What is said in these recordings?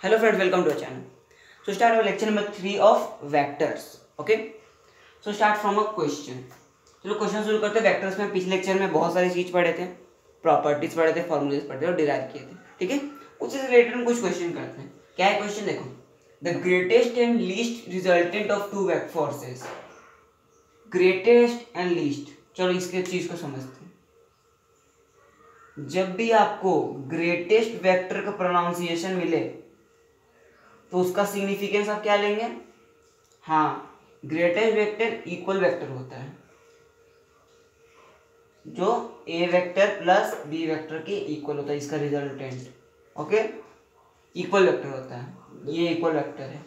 Hello friends, welcome to our channel. So start our lecture number 3 of vectors. Okay. So start from a question. चलो question शुरू करते हैं vectors में. पिछले lecture में बहुत सारी चीज पढ़े थे, प्रॉपर्टीज पढ़े थे, फॉर्मूलेज पढ़े थे और डिराइव किए थे. ठीक है, उससे रिलेटेड हम कुछ क्वेश्चन करते हैं. क्या है क्वेश्चन देखो. The greatest and least resultant of two vector forces. Greatest and least, चलो इसके चीज को समझते हैं. जब भी आपको ग्रेटेस्ट वेक्टर का प्रोनाउंसिएशन मिले तो उसका सिग्निफिकेंस आप क्या लेंगे. हाँ, ग्रेटेस्ट वेक्टर इक्वल वेक्टर होता है, जो ए वेक्टर प्लस बी वेक्टर के इक्वल होता है. इसका रिजल्टेंट ओके इक्वल वेक्टर होता है, ये इक्वल वेक्टर है.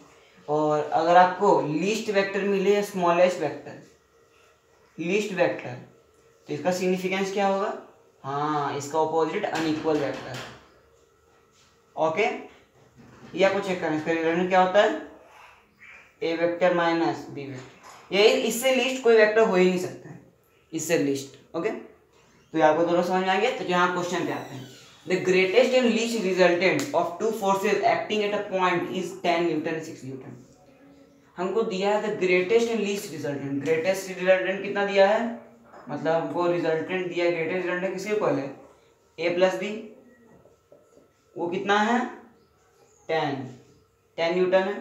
और अगर आपको लीस्ट वेक्टर मिले, स्मॉलेस्ट वेक्टर, लीस्ट वेक्टर, तो इसका सिग्निफिकेंस क्या होगा. हाँ, इसका ऑपोजिट अनइक्वल वेक्टर. ओके, ये आपको चेक करना. इसका रिजल्टेंट क्या होता है, ए वेक्टर माइनस बी वेक्टर. ये इससे लिस्ट कोई वेक्टर हो ही नहीं सकता है, इससे लिस्ट. ओके, तो ये आपको दोनों समझ में आएंगे. तो यहाँ क्वेश्चन पे आते हैं. The greatest and least resultant of two forces acting at a point is 10 Newton 6 Newton. हमको दिया है the greatest and least resultant. Greatest resultant कितना दिया है, मतलब हमको रिजल्टेंट दिया है. ग्रेटेस्ट रिजल्टेंट किसके इक्वल है, ए प्लस बी. वो कितना है 10 न्यूटन है.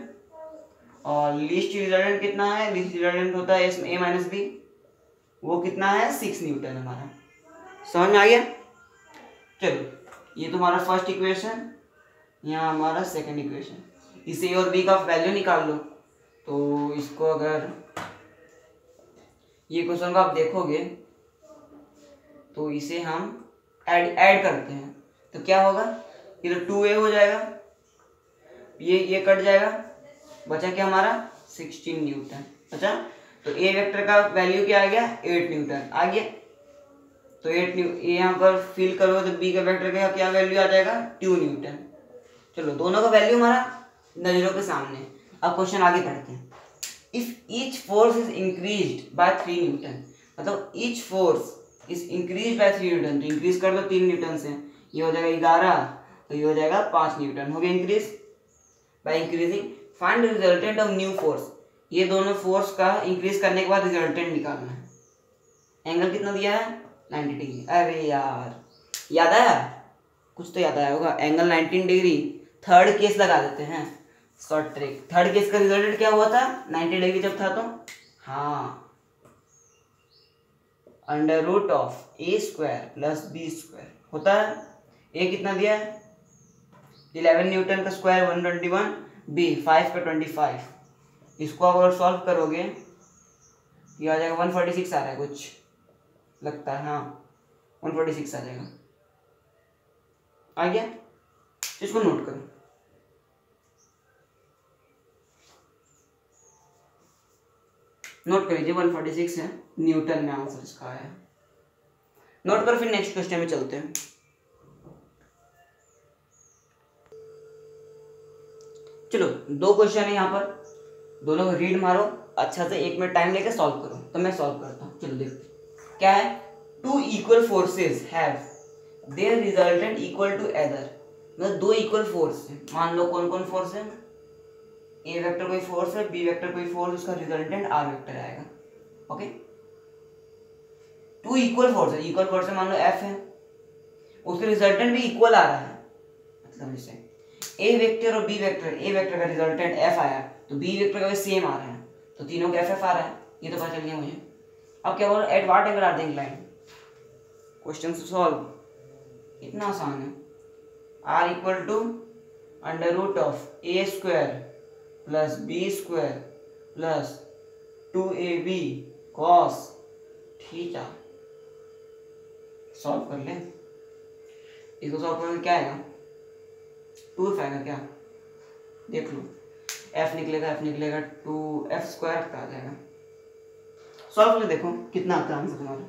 और लीस्ट रिजल्टेंट कितना है, लीस्ट रिजल्टेंट होता है ए माइनस बी. वो कितना है 6 न्यूटन हमारा. समझ में आ गया. चलो, ये तुम्हारा फर्स्ट इक्वेशन, यहाँ हमारा सेकंड इक्वेशन. इसे ए और बी का वैल्यू निकाल लो. तो इसको अगर ये क्वेश्चन को आप देखोगे तो इसे हम ऐड करते हैं तो क्या होगा, ये तो 2a हो जाएगा, ये कट जाएगा, बचा क्या हमारा 16 न्यूटन. अच्छा, तो ए वेक्टर का वैल्यू क्या आ गया 8 न्यूटन आ गया. तो 8 यहाँ पर फिल करोगे तो बी का वेक्टर का क्या वैल्यू आ जाएगा 2 न्यूटन. चलो, दोनों का वैल्यू हमारा नजरों के सामने. अब क्वेश्चन आगे पढ़ते हैं. If each force is increased by 3 newton, मतलब each force is increase by 3 newton. तो इंक्रीज कर दो 3 न्यूटन से, ये हो जाएगा 11, तो ये हो जाएगा 5 न्यूटन. हो गया increase. By increasing find resultant of new force. ये दोनों फोर्स का इंक्रीज करने के बाद रिजल्टेंट निकालना है. एंगल कितना दिया है 90 डिग्री. अरे यार, याद आया, कुछ तो याद आया होगा. Angle 19 degree. थर्ड केस लगा देते हैं, शॉर्ट ट्रिक. थर्ड केस का रिजल्टेंट क्या हुआ था 90 डिग्री जब था. तो हाँ, under root of A square plus B square होता है. ए कितना दिया है 11 न्यूटन का स्क्वायर 121, बी 5 का 25. इसको आप अगर सॉल्व करोगे ये आ जाएगा 146 आ रहा है कुछ लगता है. हाँ, 146 आ जाएगा. आ गया, इसको नोट करो. नोट कर लीजिए 146 है, न्यूटन में आंसर इसका आया. नोट कर, फिर नेक्स्ट क्वेश्चन में चलते हैं. चलो, दो क्वेश्चन है यहाँ पर, दोनों को रीड मारो अच्छा से, 1 मिनट टाइम लेके सॉल्व करो. तो मैं सॉल्व करता हूँ. चलो देखते क्या है. Two equal forces have their resultant equal to other. मतलब दो इक्वल फोर्स है. मान लो कौन कौन फोर्स है, ए वेक्टर कोई फोर्स है, बी वेक्टर कोई फोर्स, उसका रिजल्टेंट आर वेक्टर आएगा. ओके, टू इक्वल फोर्स है. इक्वल फोर्स है, मान लो एफ है, उसका रिजल्टेंट भी इक्वल आ रहा है. मतलब इससे ए वेक्टर और बी वेक्टर, ए वेक्टर का रिजल्टेंट एफ आया तो बी वेक्टर का भी सेम आ रहा है, तो तीनों का एफ एफ आ रहा है. ये तो पता चल गया मुझे. अब क्या बोलो, at what angle are they inclined. Question solve, इतना आसान है. R equal to under root of A square plus B square plus 2ab cos theta. Solve कर ले. इसको सॉल्व करने क्या आएगा 2f आएगा. क्या देख लो, f निकलेगा 2f स्क्वायर का आ जाएगा. सॉल्व करके देखो कितना आता है आंसर तुम्हारा.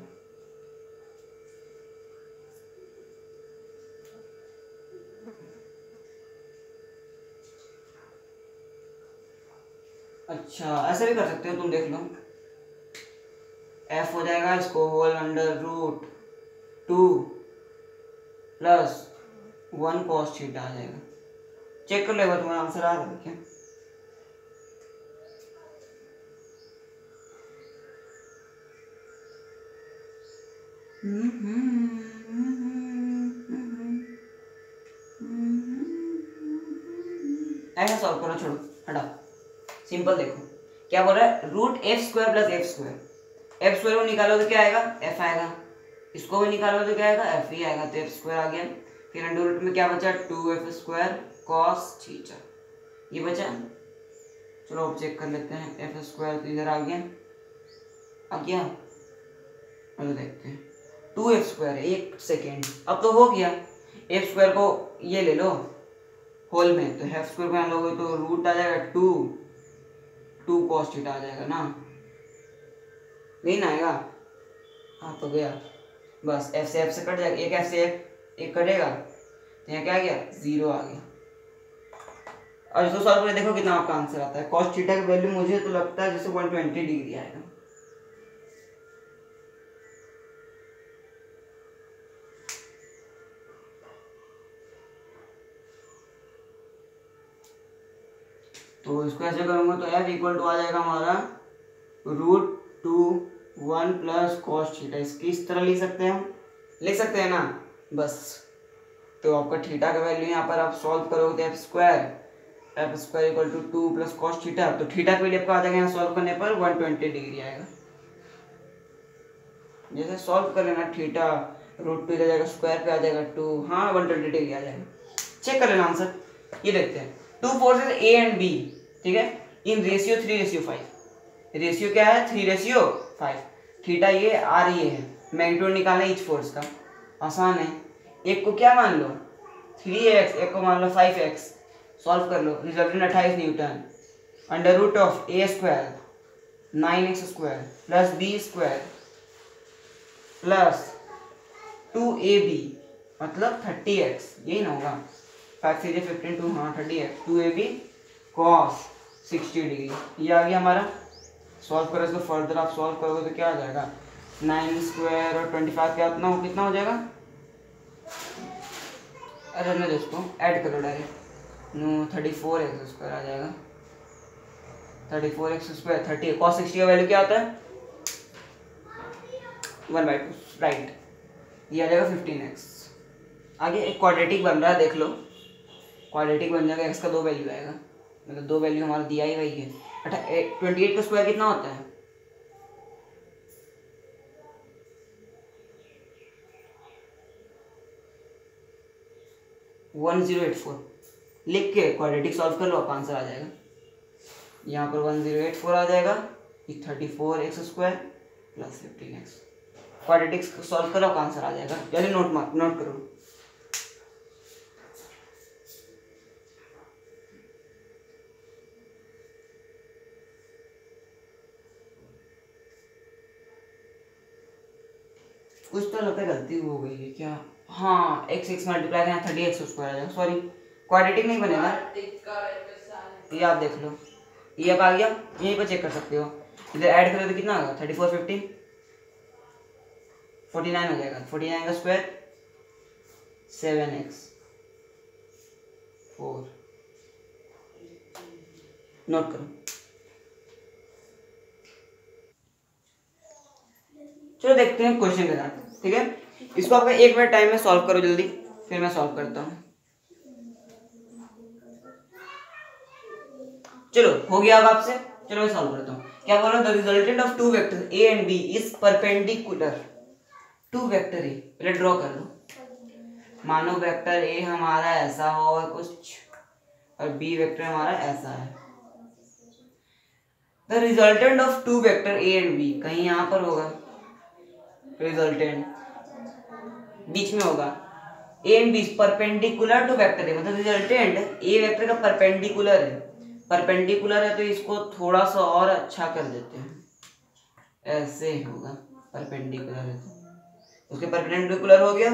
अच्छा, ऐसे भी कर सकते हो तुम, देख लो. f हो जाएगा, इसको whole under root 2 plus 1 cos theta आ जाएगा. चेक कर लेगा तुम्हारा आंसर आ रहा है क्या? ऐसा सॉल्व करो, छोड़ो हटाओ, सिंपल देखो क्या बोल रहा है, root F square plus F square, F square को निकालो तो क्या आएगा, एफ आएगा, इसको भी निकालो तो क्या आएगा, एफ ही आएगा, तो एफ स्क्वायर आ गया। फिर अंडर रूट में क्या बचा, 2f स्क्वायर कॉस थीटा, ये बचा। चलो अब चेक कर लेते हैं, एफ स्क्वायर तो इधर आ गया, अब देखते हैं 2f स्क्वायर, एक सेकेंड, अब तो हो गया। एफ स्क्वायर को ये ले लो होल में, तो एफ स्क्वायर में लोगे तो रूट आ जाएगा 2 कॉस थीटा आ जाएगा ना, नहीं ना आएगा, हाँ तो गया बस, एफ से कट जाएगा, एक एफ से एक कटेगा, तो यहाँ क्या आ गया, 0 आ गया। और इसको सॉल्व करके देखो कितना आपका आंसर आता है। कॉस थीटा की वैल्यू मुझे तो लगता है जैसे 120 डिग्री आएगा। तो इसको ऐसे करूंगा तो f इक्वल टू आ जाएगा हमारा √2 प्लस कॉस थीटा, इसकी इस तरह लिख सकते हैं, हम लिख सकते हैं ना बस। तो आपका थीटा का वैल्यू यहाँ पर आप सॉल्व करोगे तो F square equal to 2 plus cos theta, तो थीटा का वैल्यू आपका आ जाएगा यहाँ सॉल्व करने पर 120 डिग्री आएगा। जैसे सॉल्व कर लेना, थीटा √2 आ जाएगा, स्क्वायर पे आ जाएगा 2, हाँ 120 डिग्री आ जाएगा। चेक कर लेना आंसर, ये देखते हैं 2 फोर्सेस ए एंड बी, ठीक है, इन रेशियो 3:5, रेशियो क्या है 3:5, थीटा ये आर ये है, मैग्नीट्यूड निकालना ईच फोर्स का, आसान है। एक को क्या मान लो 3x, एक को मान लो 5x, सॉल्व कर लो, resultant 28 newton, under root of a square 9x square plus b square plus 2ab मतलब 30x, यही ना होगा, 5 से 15 2, हाँ 30x, 2ab cos 60 डिग्री, ये आ गया हमारा। सॉल्व करो इसको, फर्दर आप सॉल्व करोगे तो क्या आ जाएगा, 9 स्क्वायर और 25 क्या कितना हो जाएगा, अरे मैं दोस्तों ऐड करो डायरेक्ट, 34x स्क्वायर आ जाएगा, 34x स्क्वायर 30, cos 60 का वैल्यू क्या होता है 1/2, राइट, ये आ जाएगा 15x। आगे एक क्वाड्रेटिक बन रहा है, देख लो क्वाड्रेटिक बन जाएगा, x का 2 वैल्यू आएगा, मतलब 2 वैल्यू हमारा दिया ही वही है। 28 का स्क्वायर कितना होता है, वन 1084, लिख के क्वाड्रेटिक सॉल्व कर लो, आपका आंसर आ जाएगा। यहाँ पर 1084 आ जाएगा, 34x square plus 15x, quadratic solve करो, आपका आंसर आ जाएगा। चलिए नोट करो, कुछ तो लगता है गलती हो गई है क्या, हाँ x मल्टीप्लाई यहाँ 30x स्क्वायर आ जाएगा, सॉरी क्वाड्रेटिक नहीं बनेगा, ये आप देख लो, ये अब आ गया, यहीं पर चेक कर सकते हो, इधर ऐड करो तो कितना होगा 34 15 49 हो जाएगा, 49 का स्क्वायर 7x 4, नोट करो। चलो देखते हैं क्वेश्चन के साथ, ठीक है, इसको आपका 1 मिनट टाइम में सॉल्व करो जल्दी, फिर मैं सॉल्व करता हूँ। चलो हो गया अब आपसे, चलो मैं सॉल्व करता हूँ। क्या बोल रहा है, the resultant of 2 vector a and b is perpendicular to vector a, पहले ड्रॉ कर लो, मानो वेक्टर a हमारा ऐसा हो और कुछ, और b वेक्टर हमारा ऐसा है। The resultant of 2 vector a and b, कहीं यहाँ पर होगा रिजल्टेंट, बीच में होगा, a and b perpendicular to vector a, मतलब रिजल्टेंट a वेक्टर का परपेंडिकुलर है, परपेंडिकुलर है तो इसको थोड़ा सा और अच्छा कर देते हैं, ऐसे होगा, परपेंडिकुलर है तो उसके परपेंडिकुलर हो गया,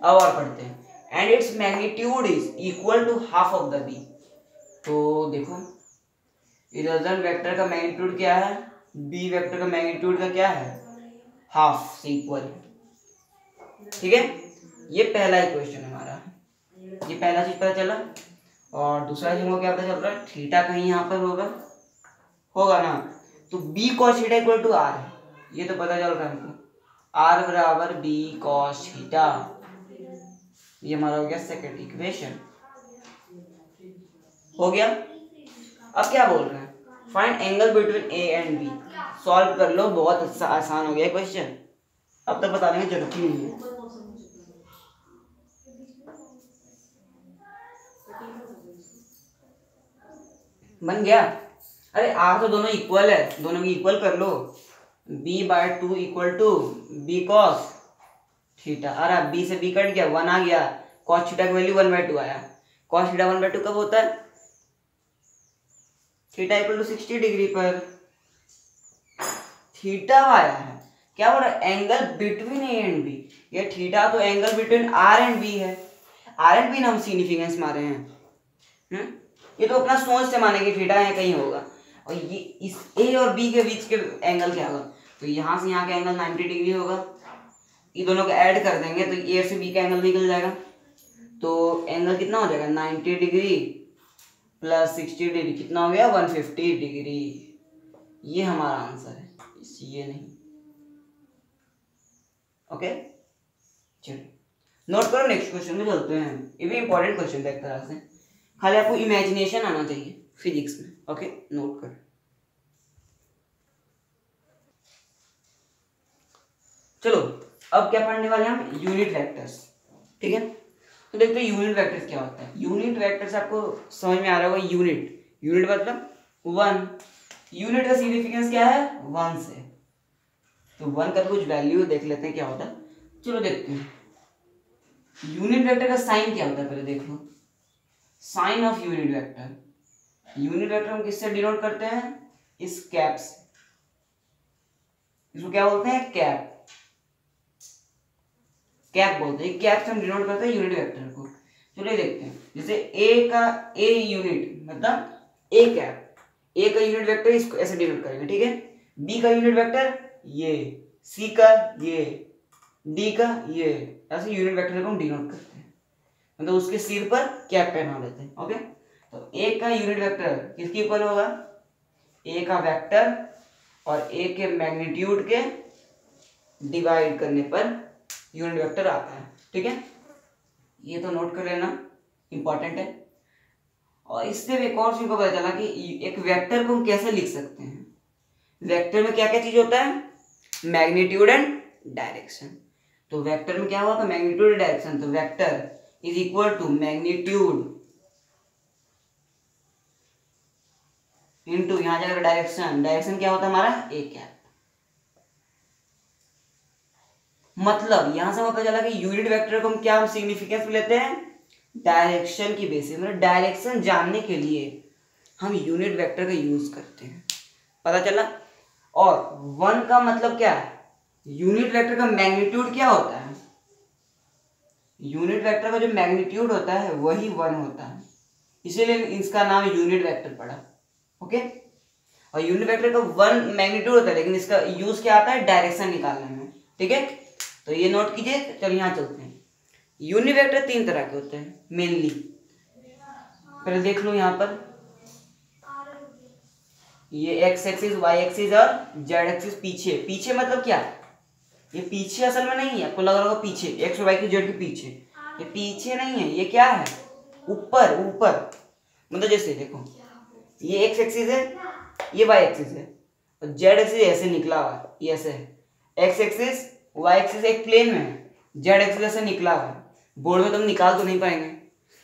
अब और पढ़ते हैं, and its magnitude is equal to half of the B. तो देखो रिजल्टेंट वेक्टर का मैग्नीट्यूड क्या है, बी वेक्टर का मैग्नीट्यूड का क्या है, हाफ से इक्वल, ठीक है, ये पहला ही क्वेश्चन हमारा। ये पहला चीज पता चला। और दूसरा चीज हमको क्या पता चल रहा है, थीटा कहीं यहाँ पर होगा ना, तो B cos theta equal to R है, ये तो पता चल रहा है हमको, आर बराबर बी कॉस थीटा। ये हमारा हो गया सेकंड इक्वेशन, हो गया। अब क्या बोल रहे हैं, find angle between A and B. Solve कर लो, बहुत आसान हो गया क्वेश्चन, अब तक बताने की जरूरत ही नहीं है। बन गया। अरे आर तो दोनों इक्वल है, दोनों की इक्वल कर लो, b/2 equal to B cos theta. अरे बी से बी कट गया, 1 आ गया, कॉस थीटा की वैल्यू 1/2 आया। कॉस थीटा 1/2 कब होता है, थीटा इक्वल टू 60 डिग्री पर। थीटा आया है, क्या बोल रहा है, angle between A and B. ये थीटा तो angle between R and B है, आर एंड बी ना हम सिग्निफिकेंस मारे हैं। ये तो अपना सोच से माने कि थीटा है कहीं होगा, और ये इस ए और बी के बीच के एंगल क्या होगा, तो यहाँ से यहाँ का एंगल 90 डिग्री होगा। ये दोनों को ऐड कर देंगे तो ए से बी का एंगल निकल जाएगा, तो एंगल कितना हो जाएगा, 90 डिग्री प्लस 60 डिग्री, कितना हो गया, 150 डिग्री। ये हमारा आंसर है, ये नहीं। ओके चलिए नोट करो, नेक्स्ट क्वेश्चन में चलते हैं। ये भी इंपॉर्टेंट क्वेश्चन है एक तरह से, खाली आपको इमेजिनेशन आना चाहिए फिजिक्स में। ओके नोट कर, चलो अब क्या पढ़ने वाले हैं हम, यूनिट वेक्टर्स। ठीक है, तो देखते हैं यूनिट वेक्टर्स क्या होता है। यूनिट वेक्टर्स आपको समझ में आ रहा होगा, यूनिट मतलब 1। यूनिट का सिग्निफिकेंस क्या है, 1 से, तो 1 का कुछ वैल्यू देख लेते हैं क्या होता है। चलो देखते हैं यूनिट वेक्टर का साइन क्या होता है, पहले देख लो। Sine of unit vector, unit vector हम किससे डिनोट करते हैं, इस कैप से। इसको क्या बोलते हैं, कैप बोलते हैं। कैप से हम डिनोट करते हैं यूनिट वेक्टर को। चलिए देखते हैं, जैसे ए यूनिट मतलब ए कैप, ए का यूनिट वेक्टर इसको ऐसे डिनोट करेंगे, ठीक है। बी का यूनिट वेक्टर ये, सी का ये, डी का ये, ऐसे यूनिट वेक्टर को हम डिनोट करते हैं, मतलब उसके सिर पर कैप पहना देते हैं। ओके, तो ए का यूनिट वेक्टर किसके इक्वल होगा, ए का वेक्टर और ए के मैग्नीट्यूड के डिवाइड करने पर यूनिट वेक्टर आता है। ठीक है, ये तो नोट कर लेना, इंपॉर्टेंट है। और इससे एक और चीज को पता चला कि एक वेक्टर को हम कैसे लिख सकते हैं। वेक्टर में क्या क्या चीज होता है, मैग्नीट्यूड एंड डायरेक्शन। तो वेक्टर में क्या हुआ था, मैग्नीट्यूड एंड डायरेक्शन। तो vector is equal to magnitude into यहां जाकर डायरेक्शन। डायरेक्शन क्या होता है हमारा, ए कैप। मतलब यहां से पता चला कि यूनिट वेक्टर को हम क्या सिग्निफिकेंस लेते हैं, डायरेक्शन की बेसिस, मतलब डायरेक्शन जानने के लिए हम यूनिट वेक्टर का यूज करते हैं, पता चला। और 1 का मतलब क्या है, यूनिट वेक्टर का मैग्नीट्यूड क्या होता है, यूनिट वेक्टर का जो मैग्नीट्यूड होता है वही 1 होता है, इसीलिए इसका नाम यूनिट वेक्टर पड़ा। ओके, और यूनिट वेक्टर का 1 मैग्नीट्यूड होता है, लेकिन इसका यूज क्या आता है, डायरेक्शन निकालने में। ठीक है, तो ये नोट कीजिए। चलिए यहाँ चलते हैं। यूनिट वेक्टर 3 तरह के होते हैं मेनली, पहले देख लो यहाँ पर, ये एक्स एक्सिस, वाई एक्सिस और जेड एक्सिस। पीछे मतलब क्या, ये पीछे असल में नहीं है, आपको लग रहा होगा पीछे, एक्स वाई की जेड के पीछे, ये पीछे नहीं है, ये क्या है, ऊपर। मतलब जैसे देखो, ये एक्स एक्सिस है, ये वाई एक्सिस है, और जेड एक्सिस ऐसे निकला हुआ है, ये ऐसे है। एक्स एक्सिस वाई एक्सिस एक प्लेन में है, जेड एक्सिस ऐसे निकला हुआ है। बोर्ड में तुम निकाल तो नहीं पाएंगे,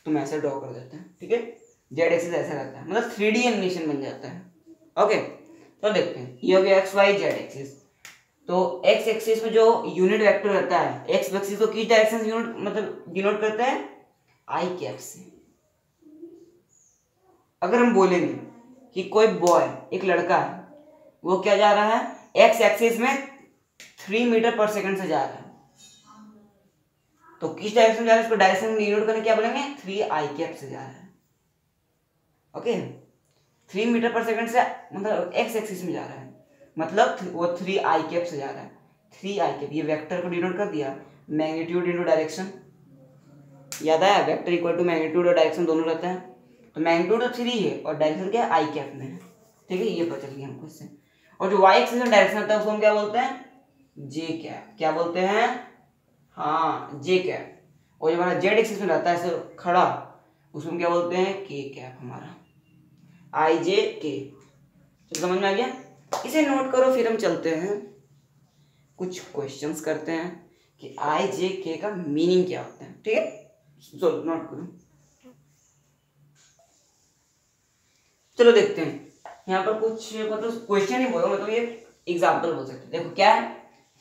तुम ऐसे ड्रॉ कर देते हैं। ठीक है, जेड एक्सिस ऐसा रहता है, मतलब 3D एनिमेशन बन जाता है। ओके, तो देखते हैं, ये हो गया एक्स वाई जेड एक्सिस। तो एक्स एक्सिस में जो यूनिट वेक्टर रहता है, एक्स एक्सिस को किस डायरेक्शन से यूनिट मतलब डिनोट करते हैं, आई कैप से। अगर हम बोलेंगे कि कोई बॉय, एक लड़का है, वो क्या जा रहा है, एक्स एक्सिस में 3 मीटर पर सेकंड से जा रहा है, तो किस डायरेक्शन में जा रहा है, इसको डायरेक्शन डिनोट करने क्या बोलेंगे, 3 आई कैप से जा रहा है। ओके, 3 मीटर पर सेकंड से मतलब एक्स एक्सिस में जा रहा है, मतलब वो 3 आई कैप से जा रहा है। 3 आई कैप, ये वेक्टर को डिनोट कर दिया, मैग्नीट्यूड इनटू डायरेक्शन। याद आया, वेक्टर इक्वल टू मैग्नीट्यूड और डायरेक्शन दोनों रहता है। तो मैग्नीट्यूड तो 3 है और डायरेक्शन क्या है, आई कैप में है। ठीक है, ये पता चल गया हमको इससे। और जो वाई एक्सिस में डायरेक्शन होता है उसको हम क्या बोलते हैं, जे कैप। क्या बोलते हैं, हाँ जे कैप। और जो हमारा जेड एक्सिस में रहता है ऐसे खड़ा, उसको क्या बोलते हैं, के कैप हमारा, आई जे के। तो समझ में आ गया, इसे नोट करो। फिर हम चलते हैं कुछ क्वेश्चंस करते हैं कि आई जे के का मीनिंग क्या होता है। ठीक है, चलो नोट करो। चलो देखते हैं यहाँ पर कुछ, मतलब क्वेश्चन ही बोलो, मतलब ये एग्जाम्पल बोल सकते हैं। देखो क्या है,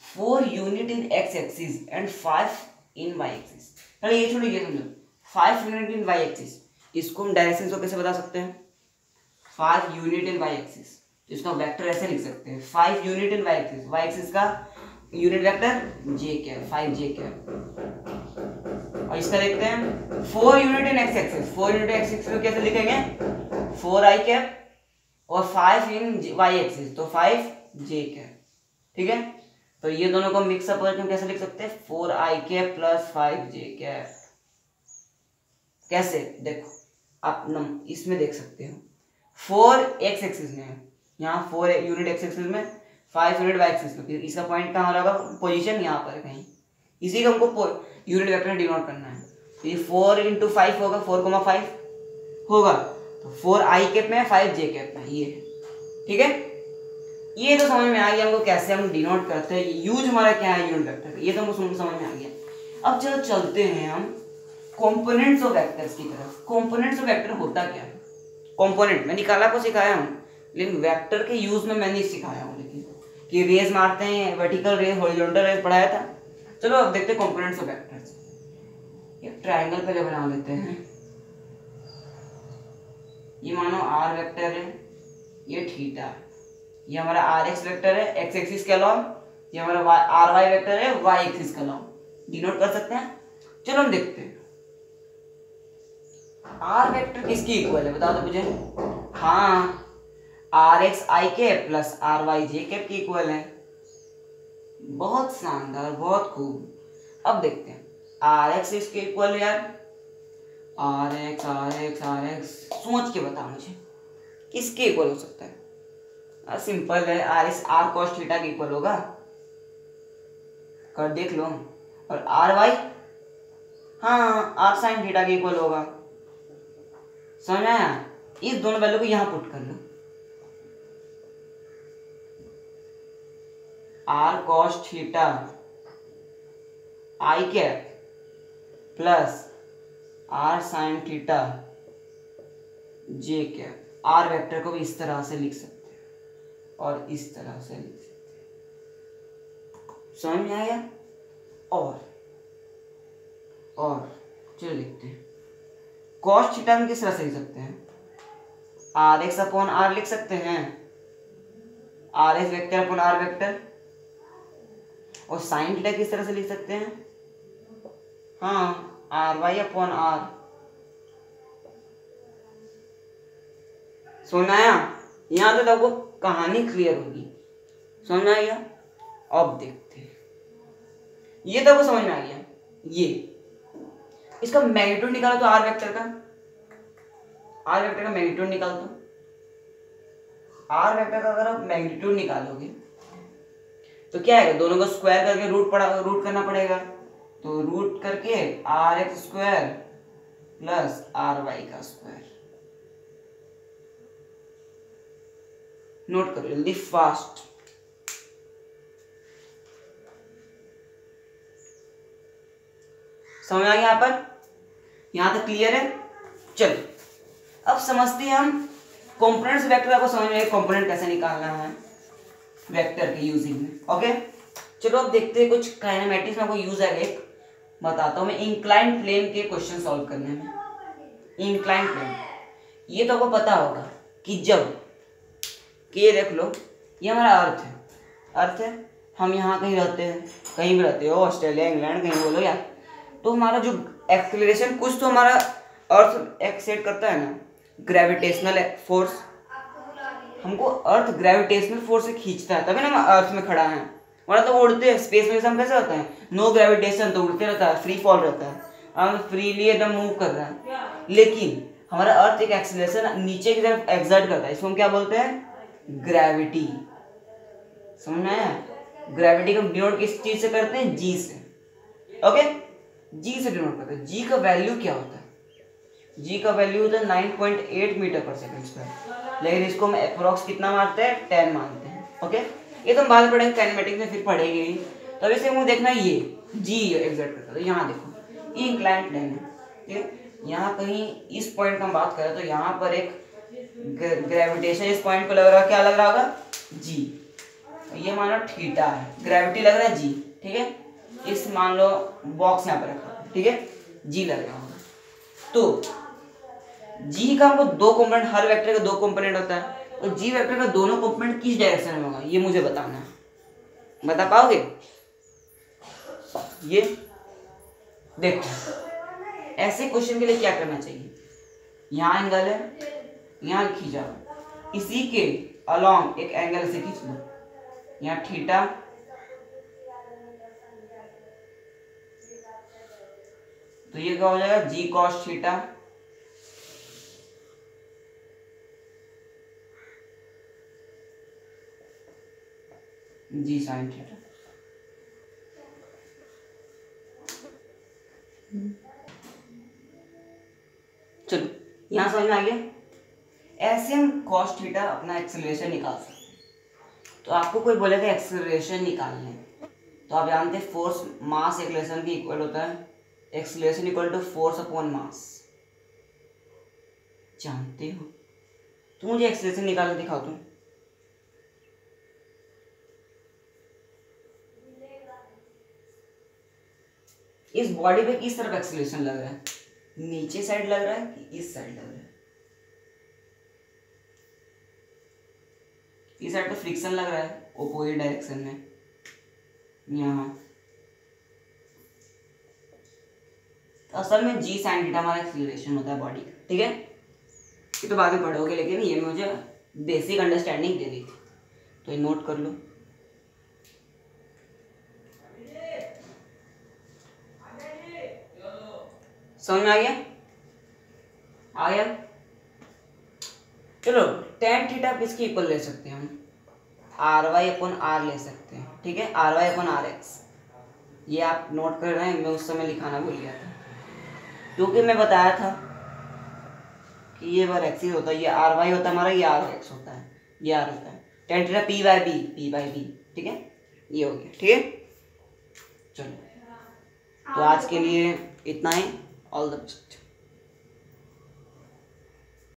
4 unit in X axis and 5 in Y axis. पहले ये छोड़ो, ये समझो, 5 यूनिट इन वाई एक्सिस, इसको हम डायरेक्शन को कैसे बता सकते हैं, 5 यूनिट इन वाई एक्सिस। तो इसका वेक्टर ऐसे लिख सकते हैं, 5 unit in Y axis, Y axis का unit vector J cap, 5 J cap. और इसका देखते हैं 4 unit in X axis, 4 unit X axis को कैसे लिखेंगे, 4 आई कैप, और 5 इन वाई एक्सिस तो 5 जे कैप। ठीक है, तो ये दोनों को मिक्सअप करके हम कैसे लिख सकते हैं, 4 आई कैप प्लस 5 जे कैप। कैसे, देखो आप इसमें देख सकते हो, 4 एक्स एक्सिस में है, यहाँ 4 यूनिट एक्स एक्सिस में, 5 यूनिट वाई एक्सिस में। इसका पॉइंट कहाँ रहेगा, पोजीशन यहाँ पर कहीं, इसी को हमको यूनिट वेक्टर में डिनोट करना है। तो ये 4 इंटू 5 होगा, 4,5 होगा, तो 4 आई कैप में, 5 जे कैप में, ये। ठीक है, ये तो समझ में आ गया हमको कैसे हम डिनोट करते हैं, यूज हमारा क्या है यूनिट वेक्टर, ये तो हमको समझ में आ गया। अब चलो चलते हैं हम कंपोनेंट्स ऑफ वेक्टर्स की तरफ। कंपोनेंट्स ऑफ वेक्टर होता क्या है, कंपोनेंट मैं निकाला को सिखाया हूँ, लेकिन वेक्टर के यूज में मैं नहीं सिखाया हूँ, लेकिन कि रेज मारते हैं, वर्टिकल रेज, हॉरिजॉन्टल रेज पढ़ाया था। चलो अब देखते हैं कंपोनेंट्स ऑफ वेक्टर्स। एक ट्रायंगल पहले बना लेते हैं, ये मानो आर वेक्टर है, ये थीटा, ये हमारा आर एक्स वेक्टर है एक्स एक्सिस के अलॉन्ग, ये हमारा आर वाई वेक्टर है वाई एक्सिस के अलॉन्ग, डिनोट कर सकते हैं। चलो हम देखते हैं आर वेक्टर किसकी इक्वल है, बता दो मुझे। हाँ, R X I cap plus R Y J cap की इक्वल है। बहुत शानदार, बहुत खूब। अब देखते हैं आर एक्स इसके इक्वल है यार, R X R X R X, सोच के बता मुझे किसके इक्वल हो सकता है। सिंपल है, R X R cos theta के इक्वल होगा, कर देख लो। और आर वाई, हाँ आर साइन थीटा के इक्वल होगा। समझ आया, इस दोनों वैल्यू को यहां पुट कर लो, R cos theta I cap plus R sine theta J cap. R vector को भी इस तरह से लिख सकते हैं और इस तरह से लिख सकते हैं। समझ में आया। और चलो लिखते हैं, कॉस थीटा हम किस तरह से लिख सकते हैं, आर एक्स अपॉन आर लिख सकते हैं, R X vector upon R vector. और साइन थीटा किस तरह से लिख सकते हैं, हाँ आर वाई अपॉन आर। समझ में आया, यहां तक आपको कहानी क्लियर होगी। समझ में आ गया। अब देखते हैं, ये तो आपको समझ में आ गया। ये इसका मैग्नीट्यूड निकालो तो, आर वेक्टर का मैग्नीट्यूड निकाल दो। आर वेक्टर का अगर आप मैग्नीट्यूड निकालोगे तो क्या है, दोनों को स्क्वायर करके रूट करना पड़ेगा। तो रूट करके R X square plus R Y का स्क्वायर। नोट करो जल्दी फास्ट। समझ आ गया यहाँ पर, यहां तक क्लियर है। चलो अब समझते हैं हम कंपोनेंट्स वेक्टर को, समझ में कंपोनेंट कैसे निकालना है वेक्टर के यूजिंग में। ओके चलो अब देखते हैं कुछ काइनेमेटिक्स में आपको यूज है, एक बताता हूं मैं इंक्लाइन प्लेन के क्वेश्चन सॉल्व करने में। इंक्लाइन प्लेन, ये तो आपको पता होगा कि जब कि ये देख लो, ये हमारा अर्थ है, हम यहाँ कहीं रहते हैं, कहीं भी रहते हो, ऑस्ट्रेलिया इंग्लैंड कहीं बोलो यार, तो हमारा जो एक्सेलरेशन कुछ तो हमारा अर्थ एक्सेट करता है ना, ग्रेविटेशनल फोर्स, हमको अर्थ ग्रेविटेशनल फोर्स से खींचता है, तभी ना हम अर्थ में खड़ा है। वरना तो उड़ते हैं स्पेस में, हम कैसे होता है, नो ग्रेविटेशन तो उड़ते रहता है, फ्री फॉल रहता है। हम फ्रीली एकदम मूव कर रहा है, लेकिन हमारा अर्थ एक एक्सीलरेशन नीचे की तरफ एक्सर्ट करता है, इसको हम क्या बोलते हैं? ग्रेविटी। समझ में आया? ग्रेविटी को डिनोट किस चीज से करते हैं? जी से। ओके, जी से डिनोट करते हैं। जी का वैल्यू क्या होता है? जी का वैल्यू होता है 9.8 मीटर पर सेकंड स्क्वायर, लेकिन इसको हम अप्रोक्स कितना मानते हैं? 10 मानते हैं। ओके, ये तो हम बाद में पढ़ेंगे, काइनेमेटिक्स में फिर पढ़ेंगे ही। तो अभी से मुझे देखना है ये जी एग्जैक्ट करता है। तो यहाँ देखो, ये इंक्लाइंड प्लेन है, ठीक है। यहाँ कहीं इस पॉइंट का हम बात करें तो यहाँ पर एक ग्रेविटेशन इस पॉइंट को लग रहा है, क्या लग रहा होगा? जी। ये मान लो थीटा है, ग्रेविटी लग रहा है जी, ठीक है। इस मान लो बॉक्स यहाँ पर रखा, ठीक है, जी लग रहा होगा। तो जी का हमको दो कंपोनेंट, हर वेक्टर का दो कंपोनेंट होता है, तो जी वेक्टर का दोनों कंपोनेंट किस डायरेक्शन में होगा ये मुझे बताना है। बता पाओगे? ये देखो, ऐसे क्वेश्चन के लिए क्या करना चाहिए? यहाँ एंगल है, यहाँ खींचा, इसी के अलोंग एक एंगल से खींच लो, यहाँ थीटा, तो ये क्या हो जाएगा? जी कॉस थीटा, जी साइन थीटा। चलो, यहां समझ में आ गया? ऐसे हम कॉस थीटा अपना एक्सेलरेशन निकाल सकते हैं। तो आपको कोई बोलेगा एक्सेलरेशन निकालने, तो आप जानते हैं फोर्स मास एक्सेलरेशन के इक्वल होता है, acceleration equal to force upon mass, जानते हो? तो मुझे एक्सेलरेशन निकाल दिखाओ तुम। इस बॉडी पे किस तरफ एक्सेलरेशन लग रहा है? नीचे साइड लग रहा है कि इस साइड लग रहा है? इस साइड तो फ्रिक्शन लग रहा है ओपोजिट डायरेक्शन में, यहाँ। तो असल में जी साइन थीटा हमारा एक्सेलरेशन होता है बॉडी का, ठीक है। ये तो बाद में पढ़ोगे, लेकिन ये मुझे बेसिक अंडरस्टैंडिंग दे दी थी, तो ये नोट कर लो। समझ में आ गया? आ गया? चलो, टेन थीटा किसकी इक्वल ले सकते हैं हम? आर वाई अपॉन आर ले सकते हैं, ठीक है, R Y upon R X. ये आप नोट कर रहे हैं, मैं उस समय लिखाना भूल गया था, क्योंकि मैं बताया था कि ये बार एक्स ही होता है, ये आर वाई होता है हमारा, ये आर एक्स होता है, ये आर होता है। Tan theta P by B, P by B, ठीक है, ये हो गया, ठीक है। चलो, तो आज के लिए इतना ही। All the best.